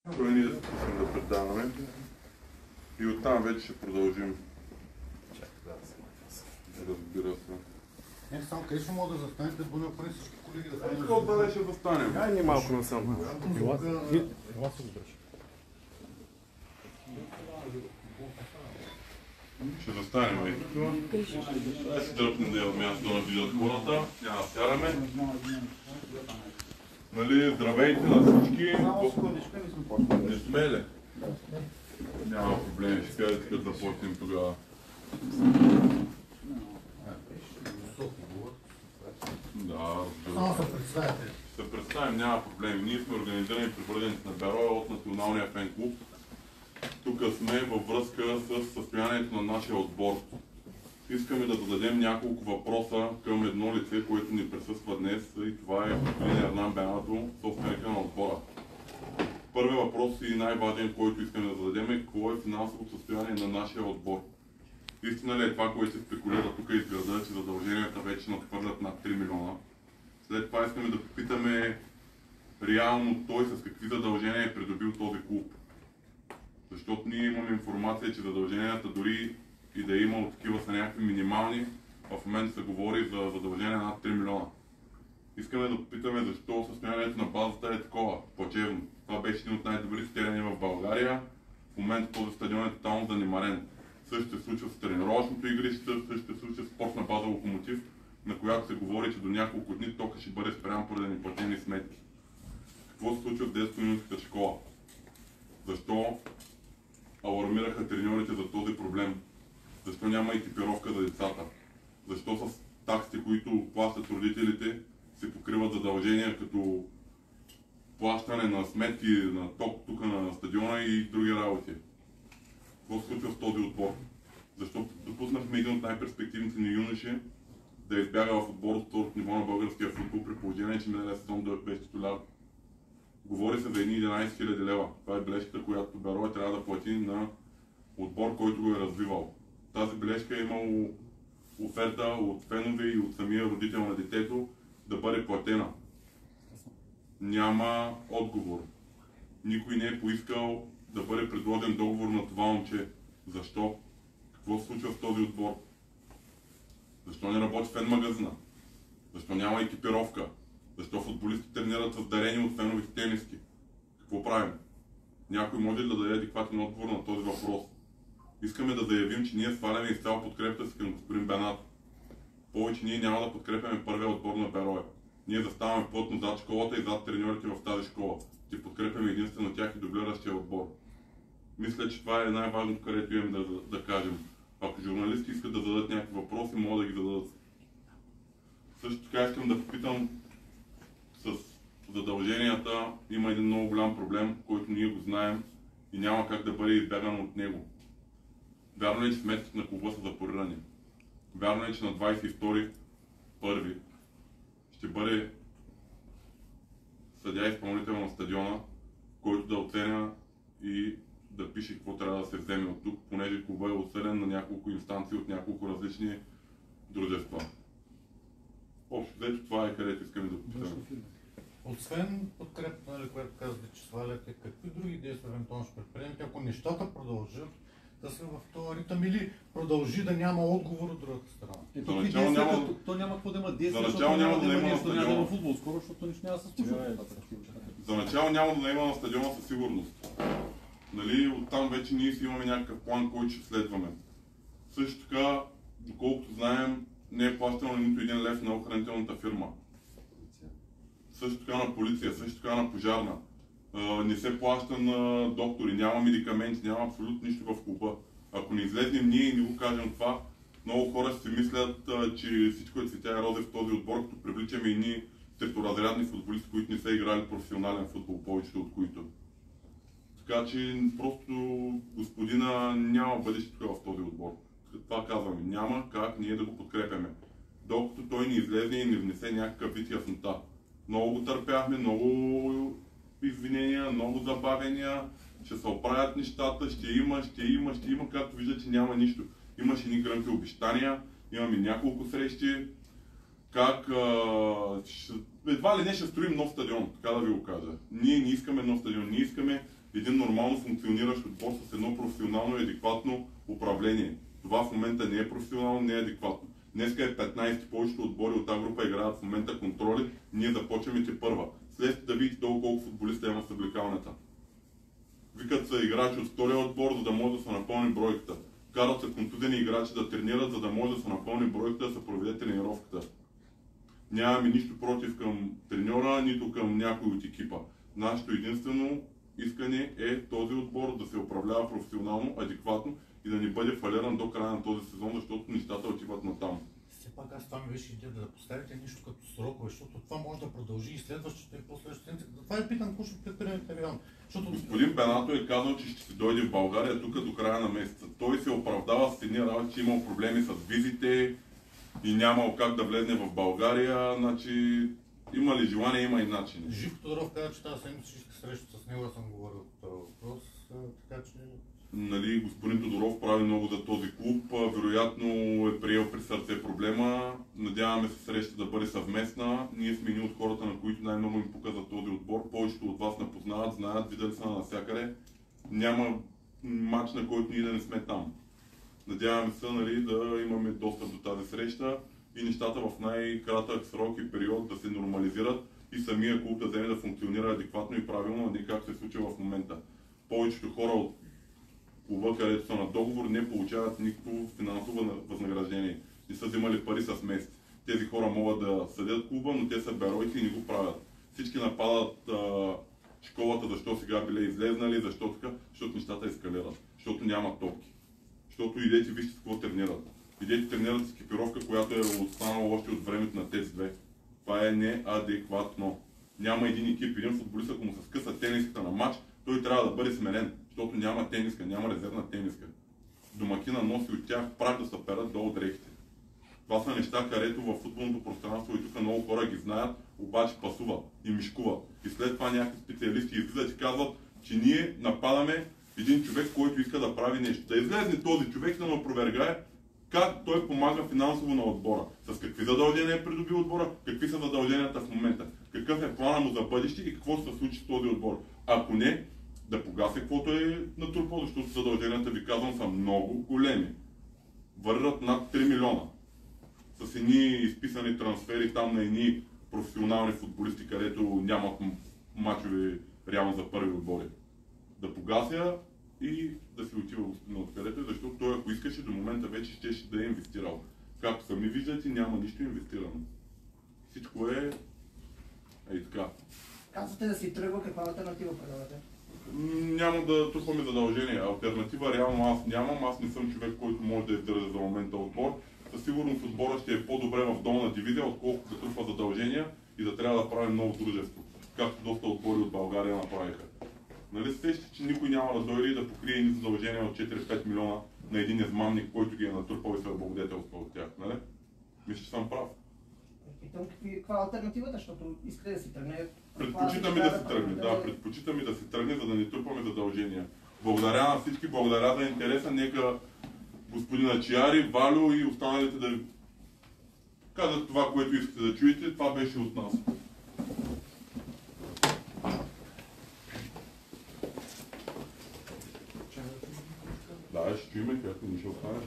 Той ние да предаваме и оттам вече ще продължим. Разбира се. Не, само къде ще мога да застанете, бъде опрени всички колеги да станем. Отдале ще застанем. Ай, не малко насам. Ела се обръща. Ще застанем и тук. Дай си дръпнем да имаме място да видят хората. Няма да сяраме. Нали, здравейте на всички. Не сме ли? Няма проблеми, ще кажете като започнем тогава. Да, Само се представяте. ще се представим, няма проблеми. Ние сме организирани привърженици на Бероя от Националния фен клуб. Тук сме във връзка с състоянието на нашия отбор. Искаме да зададем няколко въпроса към едно лице, което ни присъства днес, и това е господин Ернан Бенато, собственика на отбора. Първият въпрос и най-важен, който искаме да зададем, е какво е финансовото състояние на нашия отбор. Истина ли е това, което се спекулира тук из града, че задълженията вече надхвърлят над 3 милиона? След това искаме да попитаме реално той с какви задължения е придобил този клуб. Защото ние имаме информация, че задълженията дори и да е имало такива са някакви минимални, в момента се говори за задължения над 3 милиона. Искаме да попитаме защо състоянието на базата е такова, плачевно. Това беше един от най-добрите терени в България. В момента този стадион е тотално занемарен. Също се случва с тренировъчното игрище, също се случва с спортна база Локомотив, на която се говори, че до няколко дни тока ще бъде спрян поради неплатени сметки. Какво се случва в детско-юношеската школа? Защо алармираха треньорите за този проблем? Защо няма екипировка за децата? Защо с таксите, които плащат родителите, се покриват задължения като плащане на сметки на ток тук на стадиона и други работи? Какво се случва с този отбор? Защо допуснахме един от най-перспективните ни юноши да избяга в отбор от второто ниво на българския футбол, при положение, че миналия сезон беше титуляр? Говори се за едни 11 000 лева. Това е бележката, която Бероя трябва да плати на отбор, който го е развивал. Тази бележка е имало оферта от фенове и от самия родител на детето да бъде платена. Няма отговор. Никой не е поискал да бъде предложен договор на това момче. Защо? Какво се случва в този отбор? Защо не работи фен магазина? Защо няма екипировка? Защо футболисти тренират с дарени от феновите тениски? Какво правим? Някой може ли да даде адекватен отговор на този въпрос? Искаме да заявим, че ние сваляме изцяло подкрепата си към господин Бенато. Повече ние няма да подкрепяме първия отбор на Бероя. Ние заставаме плътно зад школата и зад треньорите в тази школа. Ще подкрепяме единствено тях и дублиращия отбор. Мисля, че това е най-важното, където имаме да кажем. Ако журналисти искат да зададат някакви въпроси, могат да ги зададат. Също така искам да попитам с задълженията. Има един много голям проблем, който ние го знаем и няма как да бъде избяган от него. Вярно е, че сметките на клуба са запорирани. Вярно е, че на 22.1 ще бъде съдия изпълнител на стадиона, който да оценя и да пише какво трябва да се вземе от тук, понеже клуба е осъден на няколко инстанции от няколко различни дружества. Общо взето това е, където искаме да попитаме. Освен подкрепа, което казвате, че сваляте, какви други действия евентуално ще предприемете, ако нещата продължат да са в този ритъм или продължи да няма отговор от другата страна? То няма какво да има действия, за начало няма да има на да има стадиона. футбол скоро, защото нищо няма да се случва. За начало няма да има на стадиона със сигурност. Нали, оттам вече ние си имаме някакъв план, който ще следваме. Също така, доколкото знаем, не е плащано нито един лев на охранителната фирма. Също така на полиция, също така на пожарна. Не се плаща на доктори, няма медикаменти, няма абсолютно нищо в клуба. Ако не излезнем ние и не го кажем това, много хора си мислят, че всичко е цветя и розе в този отбор, като привличаме и ние треторазрядни футболисти, които не са играли професионален футбол, повечето от които. Така че просто господина няма бъдеще тук в този отбор. Това казваме, няма как ние да го подкрепяме. Докато той не излезе и не внесе някакъв вид яснота. Много го търпяхме, много извинения, много забавения, ще се оправят нещата, ще има, както виждате, че няма нищо. Имаше ни гръмки обещания, имаме няколко срещи, как едва ли не ще строим нов стадион, така да ви го кажа. Ние не искаме нов стадион, ние искаме един нормално функциониращ отбор с едно професионално и адекватно управление. Това в момента не е професионално, не е адекватно. Днеска е 15, повечето отбори от А-група играят в момента контроли, ние започваме тепърва. След да видите долу колко футболиста има в съблекалнята. Викат се играчи от втория отбор, за да може да се напълни бройката. Карат се контузени играчи да тренират, за да може да се напълни бройката, да се проведе тренировката. Нямаме нищо против към треньора, нито към някой от екипа. Нашето единствено искане е този отбор да се управлява професионално, адекватно и да не бъде фалиран до края на този сезон, защото нещата отиват натам. Все пак аз това ми беше идея да поставите нещо като срокове, защото това може да продължи и следващото и по-следващото. Това е питам, какво ще предприемете реално. Господин Бенато е казал, че ще се дойде в България тук до края на месеца. Той се оправдава с едни работи, че имал проблеми с визите и нямал как да влезне в България. Значи, има ли желание, има и начин. Живко Тодоров каза, че тази седмица ще иска среща с него, аз съм говорил по този въпрос, така че... Нали, господин Тодоров прави много за този клуб, вероятно е приел при сърце проблема. Надяваме се среща да бъде съвместна. Ние сме едни от хората, на които най-много им пука за този отбор. Повечето от вас не познават, знаят, видели са навсякъде. Няма мач, на който ние да не сме там. Надяваме се, нали, да имаме достъп до тази среща и нещата в най-кратък срок и период да се нормализират и самия клуб да вземе да функционира адекватно и правилно, а не как се случва в момента. Повечето хора от клуба, където са на договор, не получават никакво финансово възнаграждение. Не са взимали пари с месец. Тези хора могат да съдят клуба, но те са беройки и не го правят. Всички нападат школата, защо сега били излезнали, защо така, защото нещата ескалират, защото няма топки. Защото идете вижте с какво тренират. Идете тренират с екипировка, която е останала още от времето на тези две. Това е неадекватно. Няма един екип, един футболист, ако му се скъса тениската на матч, той трябва да бъде сменен, защото няма тениска, няма резервна тениска. Домакина носи от тях прах да се перат долу дрехите. Това са неща, където във футболното пространство и тук много хора ги знаят, обаче пасуват и мишкуват. И след това някакви специалисти излизат и казват, че ние нападаме един човек, който иска да прави нещо. Да излезе този човек да му опровергае как той помага финансово на отбора. С какви задължения е придобил отбора, какви са задълженията в момента, какъв е плана му за бъдеще и какво ще се случи с този отбор. Ако не, да погася каквото е натрупал, защото задълженията, ви казвам, са много големи. Върват над 3 милиона. С едни изписани трансфери там на едни професионални футболисти, където нямат мачове реално за първи отбори. Да погася и да си отива на откъдето, защото той, ако искаше, до момента вече ще да е инвестирал. Както сами виждате, няма нищо инвестирано. Всичко е така. Казвате да си тръгва, каква алтернатива предлагате? Няма да трупаме задължения. Алтернатива реално аз нямам. Аз не съм човек, който може да издържа за момента отбор. Със сигурност отбора ще е по-добре в долна дивизия, отколкото да трупа задължения и да трябва да правим ново дружество. Както доста отбори от България направиха. Нали се сещате, че никой няма да дойде и да покрие ни задължения от 4-5 милиона на един измамник, който ги е натрупал и се облагодетелства от тях, нали? Мисля, че съм прав. Питам каква е алтернативата, защото искате да си тръгне. Предпочитаме да се тръгне, да, предпочитаме да се тръгне, за да не трупаме задължения. Благодаря на всички, благодаря за интереса, нека господина Чияри, Валю и останалите да казват това, което искате да чуете, това беше от нас. Да, ще чуем, както ни ще остане.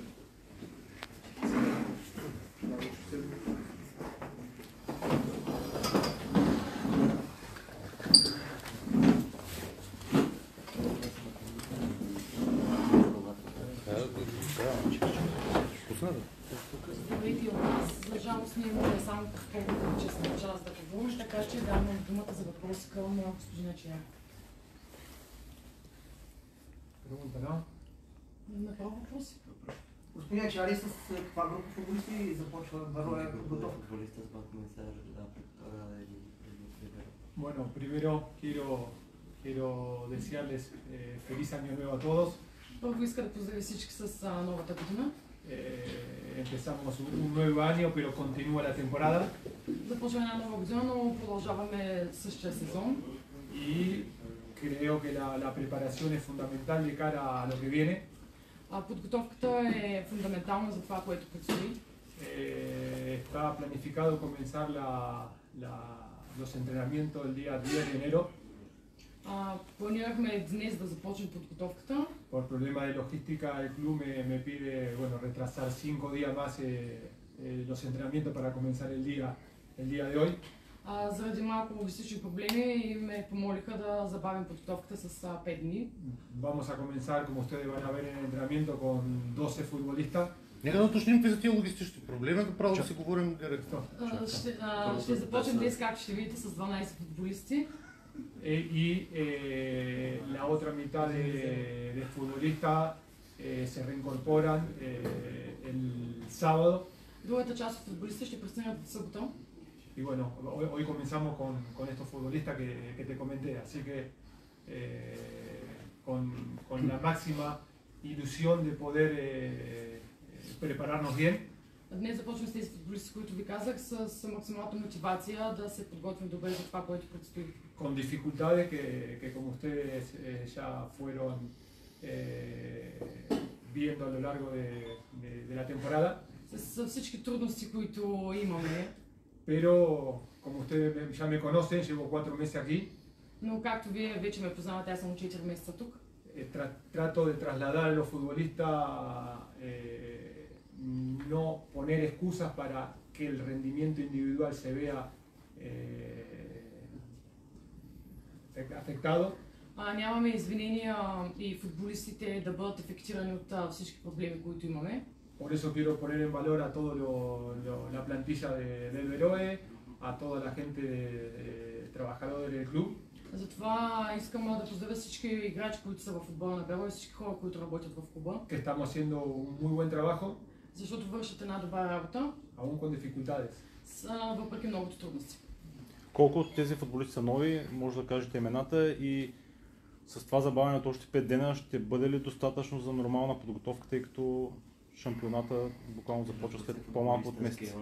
Здравейте от нас. За жалост ние имаме само по-политическа част да говорим, така че давам думата за въпрос към господина Чияр. Направо въпроси? Господин Чияри, с каква група футболисти започва Бароя подготовка? Bueno, primero quiero desearles feliz año nuevo a todos. Първо иска да поздрави всички с новата година. Empezamos un nuevo año, pero continúa la temporada. Започваме една нова година, но продължаваме същия сезон. Y creo que la preparación es fundamental de cara a lo que viene. Подготовката е фундаментална за това, което предстои. Está planificado comenzar los entrenamientos el día 10 de enero. Планирахме днес да започнем подготовката. Por problema de logística, el club me pide bueno, retrasar 5 días más los entrenamientos para comenzar el día de hoy. Заради малко логистични проблеми и ме помолиха да забавим подготовката с 5 дни. Vamos a comenzar, como ustedes van a ver en el entrenamiento, con 12 futbolistas. Нека да уточним какви са тия логистични проблеми, направо да си говорим директно. Ще започнем днес, както ще видите, с 12 футболисти. La otra mitad de futbolistas se reincorporan el sábado. Другата част от футболистите ще пристигнат в събота. Y bueno, hoy comenzamos con estos futbolistas que te comenté, así que con la máxima ilusión de poder prepararnos bien. Днес започваме с тези футболисти, които ви казах, с максималната мотивация да се подготвим добре за това, което предстои. Con dificultades que como ustedes ya fueron viendo a lo largo de la temporada. С всички трудности, които имаме. Pero como ustedes ya me conocen, llevo 4 meses aquí. Но както вие вече ме познавате, аз съм 4 месеца тук. Trato de trasladar a los futbolistas, no poner excusas para que el rendimiento individual se vea afectado. Нямаме извинения и футболистите да бъдат афектирани от всички проблеми, които имаме. Por eso quiero poner en valor a toda la plantilla del Beroe, a toda la gente trabajadores del club. Затова искам да поздравя всички играчи, които са в футбола на Берое, всички хора, които работят в клуба. Que estamos haciendo un muy buen trabajo. Защото вършат една добра работа. Aún con dificultades. Въпреки многото трудности. Колко от тези футболисти са нови, може да кажете имената и с това забавяне от още 5 дена ще бъде ли достатъчно за нормална подготовка, тъй като шампионата буквално започва след по-малко от месец?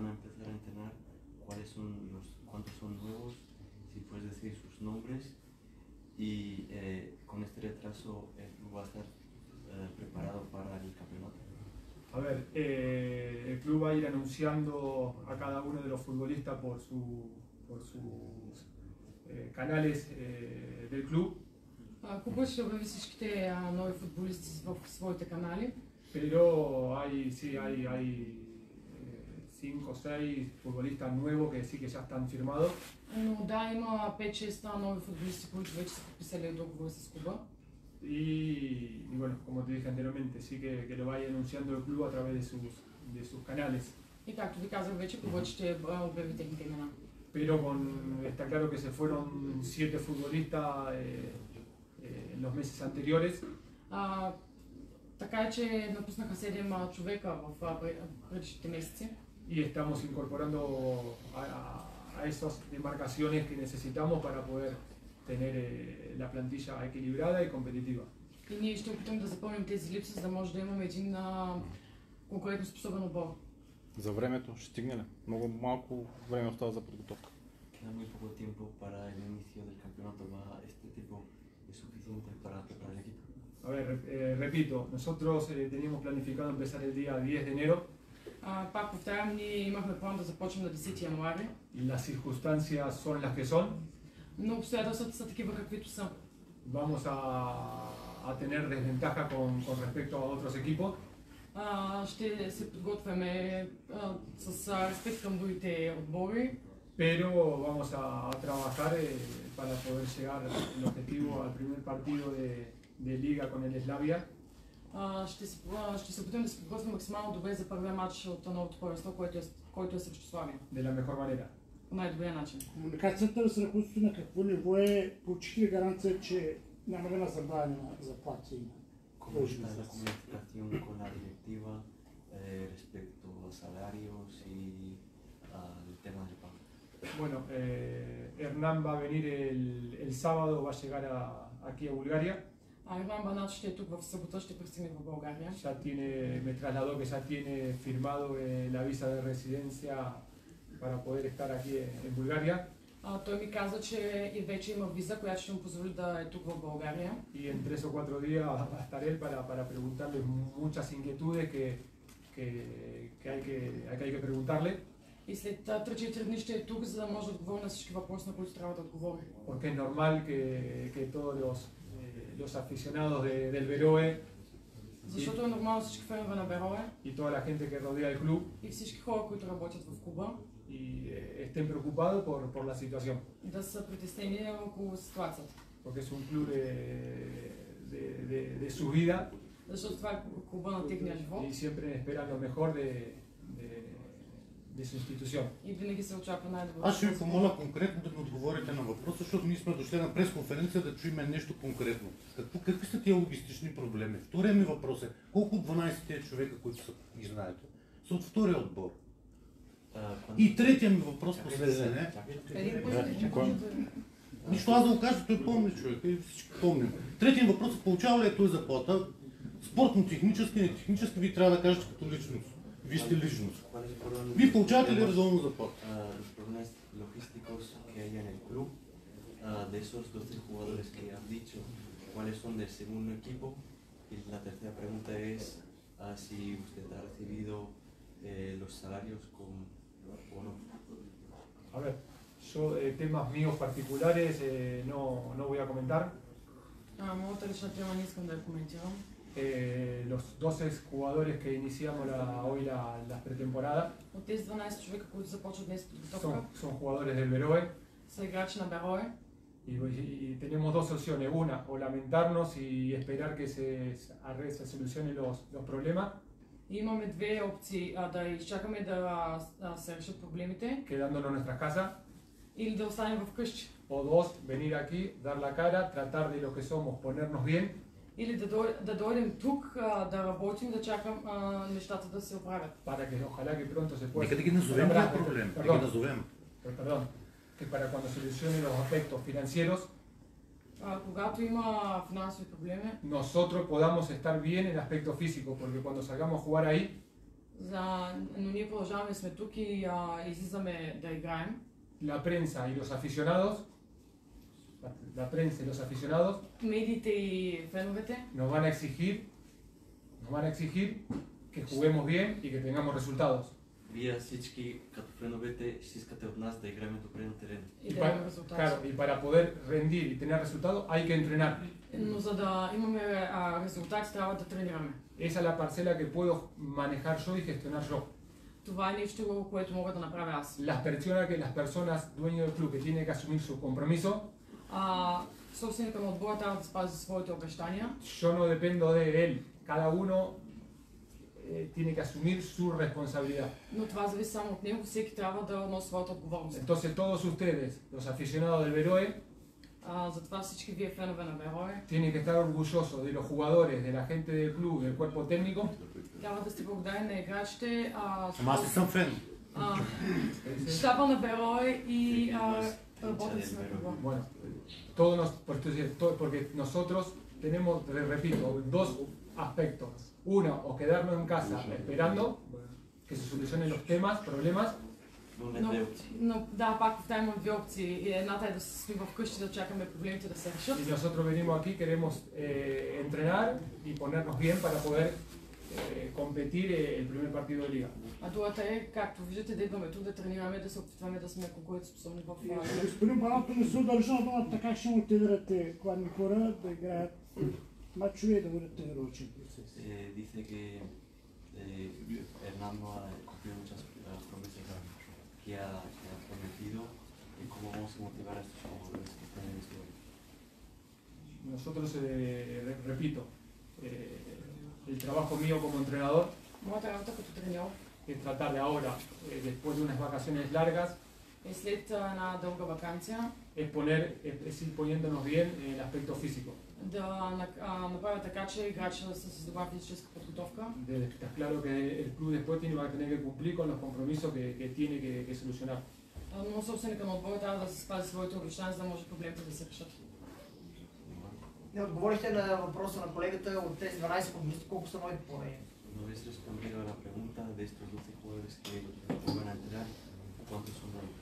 ¿Cuántos son nuevos? Si puedes decir sus nombres y con este retraso el club va a estar preparado para el campeonato. A ver, el club va a ir anunciando a cada uno de los futbolistas por sus canales del club. Клубът ще обяви всичките нови футболисти в своите канали. Pero hay 5 o 6 futbolistas nuevos que sí que ya están firmados. Но да, има 5-6 нови футболисти, които вече са подписали договор с клуба. Y bueno, como te dije anteriormente, sí que lo va a ir anunciando el club a través de sus canales. И както ви казах вече, клубът ще обяви техните имена. Pero está claro que se fueron 7 futbolistas en los meses anteriores. Така е, че напуснаха 7 човека в предишните месеци. Y estamos incorporando a esas demarcaciones que necesitamos para poder tener la plantilla equilibrada y competitiva. И ние ще опитаме да запълним тези липси, за да може да имаме един конкурентоспособен отбор. За времето ще стигне ли? Много малко време остава за подготовка. Queda muy poco tiempo para el inicio del campeonato. ¿Este tiempo es suficiente para preparar el equipo? A ver, repito, nosotros teníamos planificado empezar el día 10 de enero. Пак повтарям, ние имахме план да започнем на 10 януари. Y las circunstancias son las que son. Но обстоятелствата са такива, каквито са. Vamos a tener desventaja con respecto a otros equipos. Ще се подготвяме с респект към другите отбори. Pero vamos a trabajar para poder llegar al objetivo, al primer partido de liga con el Slavia. Ще се опитам да се подготвим максимално добре за първия матч от новото първенство, който е срещу Славия. De la mejor manera. По най-добрия начин. Комуникацията с ръководството на какво ниво е? Получих ли гаранция, че няма да има забавяне на заплати? ¿Cómo está la comunicación con la directiva respecto a salarios y al tema del pago? Bueno, Hernán va a venir el sábado, va a llegar aquí a Bulgaria. Иван Банат ще е тук в събота, ще пристигне в България. Me trasladó que ya tiene firmado la visa de residencia para poder estar aquí en Bulgaria. Той ми каза, че и вече има виза, която ще му позволи да е тук в България. Y en 3 o 4 días va a estar él para preguntarle muchas inquietudes que hay que preguntarle. И след 3-4 дни ще е тук, за да може да отговори на всички въпроси, на които трябва да отговори. Porque es normal que todos los aficionados del Beroe Защото е нормално всички фенове на Берое y toda la gente que rodea el club и всички хора, които работят в клуба, y estén preocupados por la situación. да са притеснени около ситуацията. Porque es un club de su vida Защото това е клуба на техния живот y siempre esperan lo mejor de su institución. и винаги се очаква най-добро. Аз ще ви помоля конкретно да ми отговорите на въпроса, защото ние сме дошли на пресконференция да чуем нещо конкретно. Какви са тия логистични проблеми? Втория ми въпрос е, колко от 12 човека, които са, ги знаете, са от втория отбор? И третия ми въпрос последен е... Нищо аз да го кажа, той помни човек и всички помним. Третия въпрос е, получава ли е той заплата? Спортно-технически, не технически, ви трябва да кажете като личност. Вие сте личност. Вие получавате ли редовно заплата? Los problemas logísticos que hay en el club, de esos 2-3 jugadores que has dicho, cuáles son del segundo equipo. Y la tercera pregunta es si usted ha recibido los salarios o no. A ver, yo temas míos particulares no voy a comentar. Моята лична тема не искам да я коментирам. Los 12 jugadores que iniciamos hoy la pretemporada От тези 12 човека, които започват днес подготовка, son jugadores del Beroe са играчи на Берое. y tenemos dos opciones. Una, o lamentarnos y esperar que se solucionen los problemas, И имаме две опции, да изчакаме да се решат проблемите quedándonos en nuestras casas, или да останем вкъщи. o dos, venir aquí, dar la cara, tratar de lo que somos, ponernos bien Или да дойдем тук, да работим, да чакам нещата да се оправят. para que ojalá que pronto se pueda. Нека да ги назовем тия проблем. Да ги назовем. Perdón, que para cuando solucionen los aspectos financieros, Когато има финансови проблеми, nosotros podamos estar bien en el aspecto físico, porque cuando salgamos a jugar ahí, но ние продължаваме да сме тук и излизаме да играем. la prensa y los aficionados, Медиите и феновете nos van a exigir que juguemos bien y que tengamos resultados. Вие всички като феновете ще искате от нас да играем добре на терен. и да имаме резултати. Claro, y para poder rendir y tener resultados hay que entrenar. Но за да имаме резултати, трябва да тренираме. Esa es la parcela que puedo manejar yo y gestionar yo. Това е нещо, което мога да направя аз. Las personas dueños del club que tienen que asumir su compromiso, Собственика на отбора трябва да спази своите обещания. yo no dependo de él. Cada uno tiene que asumir su responsabilidad. Но това зависи само от него, всеки трябва да носи своята отговорност. Entonces todos ustedes, los aficionados del Beroe, Затова всички вие фенове на Берое tienen que estar orgullosos de los jugadores, de la gente del club, del cuerpo técnico. трябва да сте благодарни на играчите, Ама аз не съм фен. щаба на Берое и работници на клуба. Bueno, porque nosotros tenemos, repito, dos aspectos. Uno, o quedarnos en casa esperando que se solucionen los problemas. Но да, пак повтарям две опции. Едната е да се стоим вкъщи, да чакаме проблемите да се решат. Y nosotros venimos aquí, queremos entrenar y ponernos bien para poder competir el primer partido de liga. А другата е, както виждате, да идваме тук да тренираме, да се опитваме да сме конкурентоспособни в Господин Панато, не се удържа на думата как ще мотивирате кладни хора да играят мачове и да бъдат тренировъчен процес. Dice que Hernando ha cumplido muchas promesas que ha prometido y cómo vamos a motivar a estos jugadores que están en este momento. Nosotros, repito, el trabajo mío como entrenador Моята работа като треньор es tratar de ahora, después de unas vacaciones largas, е след една дълга ваканция es ir poniéndonos bien en el aspecto físico. да направя така, че играча да са с добра физическа подготовка. Está claro que el club después va a tener que cumplir con los compromisos que tiene que solucionar. Но собственика на отбора трябва да се спази своите обещания, за да може проблемите да се решат. Не отговорихте на въпроса на колегата от тези 12 футболисти, колко са новите положения? No habéis respondido a la pregunta de estos 12 jugadores que van a entrar, ¿cuántos son nuevos?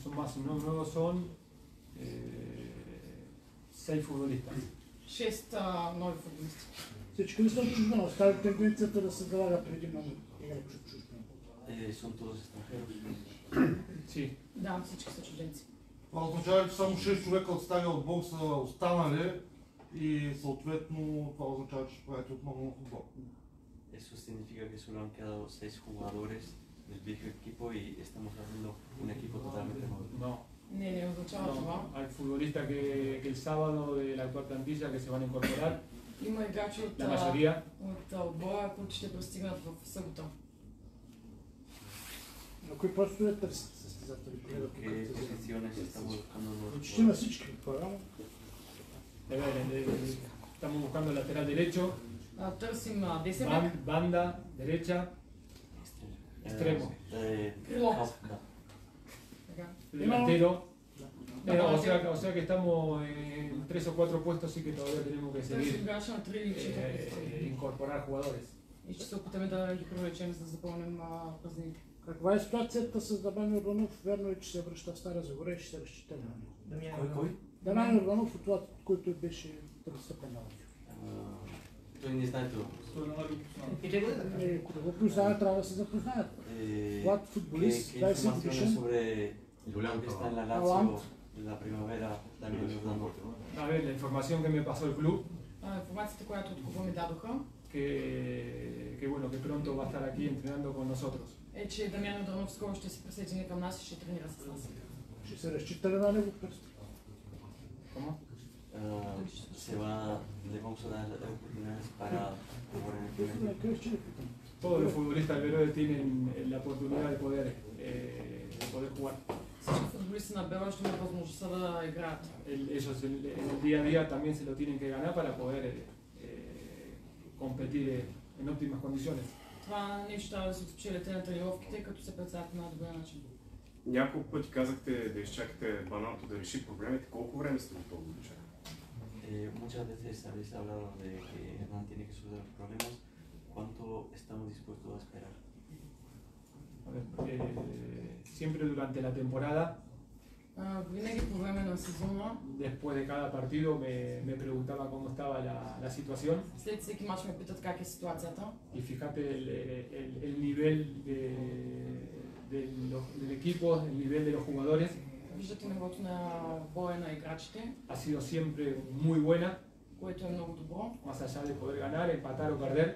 Son más nuevos, son 6 futbolistas. 6 нови футболисти. Всички ли са от чужбина? Остави тенденцията да се залага преди много играчи от чужбина. son todos extranjeros. Sí, Да, всички са чужденци. Това означава, че само 6 човека от стария отбор са останали и съответно това означава, че ще правите отново на футбол. Eso significa que solo han quedado 6 jugadores del viejo equipo y estamos haciendo un equipo totalmente nuevo. no. Не означава това. Hay futbolistas que el sábado de la actual plantilla que se van a incorporar, Има играчи la mayoría. от отбора, които ще пристигнат в събота. На кои постове търсите състезатели? ¿Qué posiciones estamos buscando los Почти на jugadores? всички отбора. Estamos buscando lateral derecho, Търсим десетък, banda derecha, Extremo. Крило. No. така. delantero. O sea que estamos en 3 o 4 puestos, sí que todavía tenemos que Търсим seguir играч на 3 или 4 incorporar jugadores. и ще се опитаме да ги привлечем, за да запълним празните. Каква е ситуацията с Дамян Йорданов? Верно е, че се връща в Стара Загора и ще се разчита на него. Кой? Дамян Йорданов от това, който беше първостепен на Той не знае това. Питай го да кажа. Ако да го познават, трябва да се запознаят. Млад футболист, ¿Qué 20 informaciones годишен. sobre lo que está en la Lazio de la primavera también nos damos? A ver, la información que me pasó el club, Информацията, която от клуба ми дадоха, que bueno, que pronto va a estar aquí entrenando con nosotros. е, че Дамян Йорданов скоро ще се присъедини към нас и ще тренира с нас. Ще се разчита ли на него в перспектива? ¿Cómo? Le vamos a dar oportunidades para jugar en el primer equipo. Нека ще ли питам. Todos los futbolistas del Verode tienen la oportunidad de poder jugar. Всички футболисти на Бела ще имат възможността да играят. Ellos en el día a día también se lo tienen que ganar para poder competir en óptimas condiciones. Това нещо трябва да се спечелите на тренировките, като се представят на добър начин. Няколко пъти казахте да изчакате Баналто да реши проблемите. Колко време сте готови да чакате? Muchas veces habéis hablado de que Hernán tiene que resolver los problemas. ¿Cuánto estamos dispuestos a esperar? A ver, siempre durante la temporada, Винаги по време на сезона, después de cada partido, me preguntaba cómo estaba la situación. след всеки мач ме питат как е ситуацията. Y fíjate el nivel del equipo, el nivel de los jugadores, Виждате нивото на боя на играчите, ha sido siempre muy buena, което е много добро. más allá de poder ganar, empatar o perder,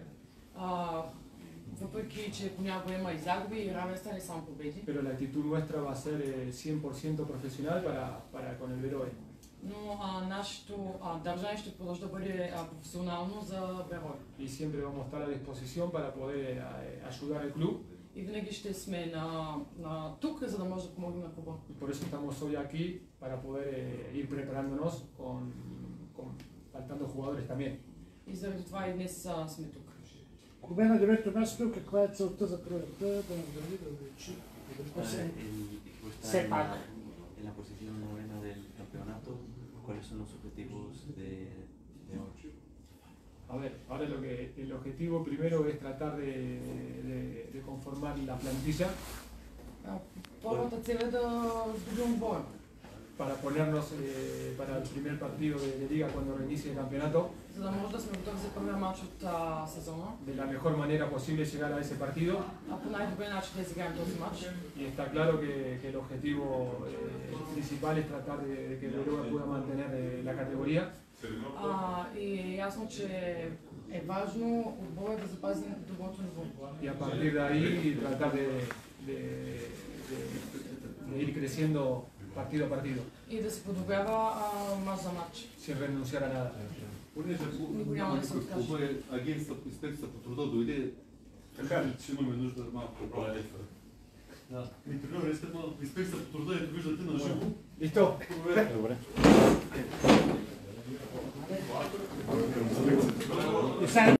Въпреки, че понякога има и загуби и равенства, не само победи. pero la actitud nuestra va a ser 100% profesional para con el Verode. Но нашето държание ще продължи да бъде професионално за Верой. Y siempre vamos a estar a disposición para poder ayudar al club. И винаги ще сме тук, за да може да помогнем на клуба. Y por eso estamos hoy aquí, para poder ir preparándonos faltando jugadores también. И заради това и днес сме тук. Кубе на 9-то място, каква е целта за проекта? Да надгради, да увеличи, да се... Está en la posición novena del campeonato. ¿Cuáles son los objetivos de hoy? A ver, ahora el objetivo primero es tratar de conformar la plantilla Първата цел е да сдобим боя. para ponernos para el primer partido de liga cuando reinicie el campeonato. За да може да сме готови за първия матч от сезона. De la mejor manera posible llegar a ese partido. По най-добрия начин да изиграем този матч. Y está claro que el objetivo principal es tratar de que el Verode pueda mantener la categoría. И е ясно, че е важно отбора да запази доброто ниво. Y a partir de ahí tratar de ir creciendo partido a partido, И да се подобрява мач за матч. sin renunciar a nada. Понеже Никой няма да се откаже. агенцията, инспекцията по труда дойде, така че имаме нужда малко по-правя. Да, ми треньор, искат инспекцията по труда, ето виждате на живо. ¿Listo? Добре.